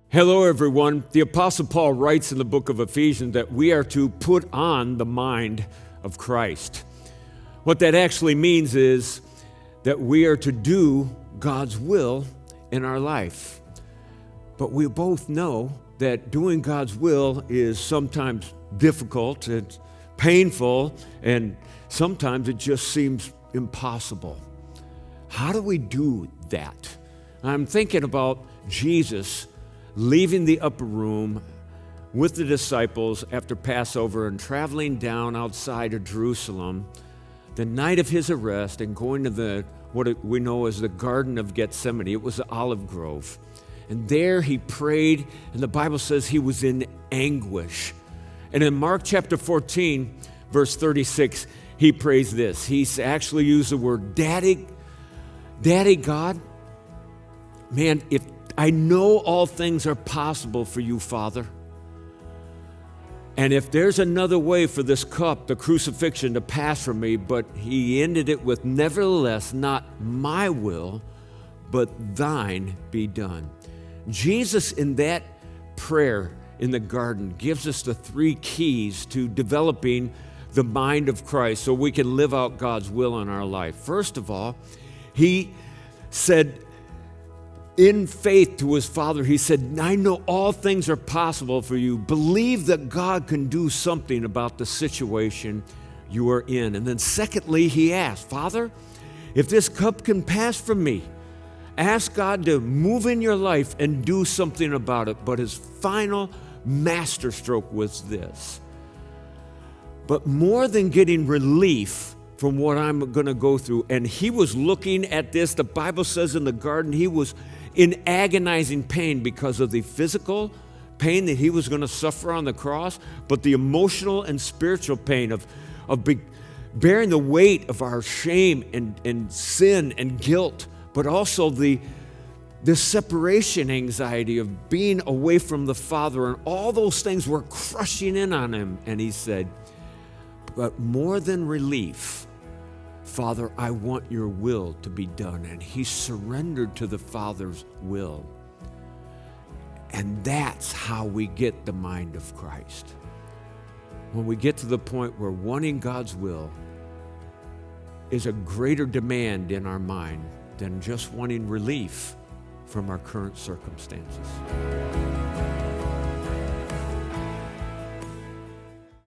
Hello, everyone. The Apostle Paul writes in the book of Ephesians that we are to put on the mind of Christ. What that actually means is that we are to do God's will in our life. But we both know that doing God's will is sometimes difficult, it's painful, and sometimes it just seems impossible. How do we do that? I'm thinking about Jesus leaving the upper room with the disciples after Passover and traveling down outside of Jerusalem the night of his arrest and going to what we know as the Garden of Gethsemane. It was the olive grove. And there he prayed, and the Bible says he was in anguish. And in Mark chapter 14, verse 36, he prays this. He's actually used the word, Daddy God, man, if I know all things are possible for you, Father. And if there's another way for this cup, the crucifixion, to pass from me, but he ended it with, nevertheless, not my will, but thine be done. Jesus, in that prayer in the garden, gives us the three keys to developing the mind of Christ so we can live out God's will in our life. First of all, he said, in faith to his Father, he said, I know all things are possible for you. Believe that God can do something about the situation you are in. And then secondly, he asked, Father, if this cup can pass from me, ask God to move in your life and do something about it. But his final masterstroke was this. But more than getting relief from what I'm going to go through, and he was looking at this, the Bible says in the garden, he was in agonizing pain because of the physical pain that he was going to suffer on the cross, but the emotional and spiritual pain of bearing the weight of our shame and sin and guilt, but also the separation anxiety of being away from the Father, and all those things were crushing in on him. And he said, but more than relief, Father, I want your will to be done. And he surrendered to the Father's will. And that's how we get the mind of Christ. When we get to the point where wanting God's will is a greater demand in our mind than just wanting relief from our current circumstances.